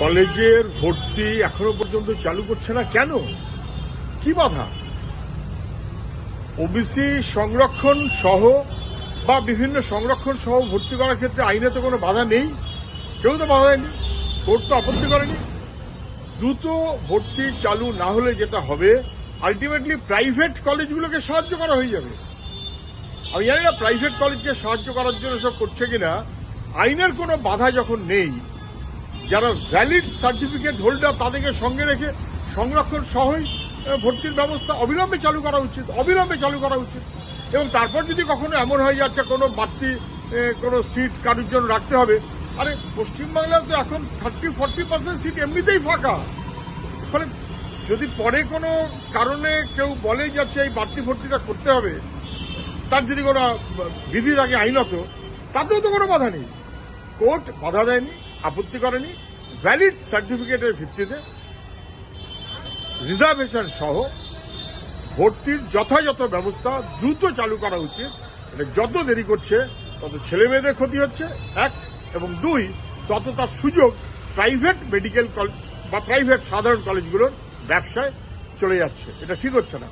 কলেজের ভর্তি এখনো পর্যন্ত চালু করছে না কেন? কি বাধা? ওবিসি সংরক্ষণ সহ বা বিভিন্ন সংরক্ষণ সহ ভর্তি করার ক্ষেত্রে আইনে তো কোনো বাধা নেই, কেউ তো বাধা দেয়নি, কোর্ট তো আপত্তি করেনি। দ্রুত ভর্তি চালু না হলে যেটা হবে, আলটিমেটলি প্রাইভেট কলেজগুলোকে সাহায্য করা হয়ে যাবে। আমি জানি না প্রাইভেট কলেজকে সাহায্য করার জন্য সব করছে কিনা। আইনের কোনো বাধা যখন নেই, যারা ভ্যালিড সার্টিফিকেট হোল্ডার তাদেরকে সঙ্গে রেখে সংরক্ষণ সহই ভর্তির ব্যবস্থা অবিলম্বে চালু করা উচিত। এবং তারপর যদি কখনো এমন হয়ে যাচ্ছে কোনো বাড়তি কোনো সিট কারোর জন্য রাখতে হবে, আরে পশ্চিমবাংলায় তো এখন 30-40% সিট এমনিতেই ফাঁকা। ফলে যদি পরে কোনো কারণে কেউ বলে যাচ্ছে এই বাড়তি ভর্তিটা করতে হবে, তার যদি কোনো বিধি থাকে আইনত, তাতেও তো কোনো বাধা নেই। কোর্ট বাধা দেয়নি, আপত্তি করেনি। ভ্যালিড সার্টিফিকেটের ভিত্তিতে রিজার্ভেশন সহ ভর্তির যথাযথ ব্যবস্থা দ্রুত চালু করা উচিত। এটা যত দেরি করছে তত ছেলে মেয়েদের ক্ষতি হচ্ছে, এক, এবং দুই, তত তার সুযোগ প্রাইভেট মেডিকেল কলেজ বা প্রাইভেট সাধারণ কলেজগুলোর ব্যবসায় চলে যাচ্ছে। এটা ঠিক হচ্ছে না।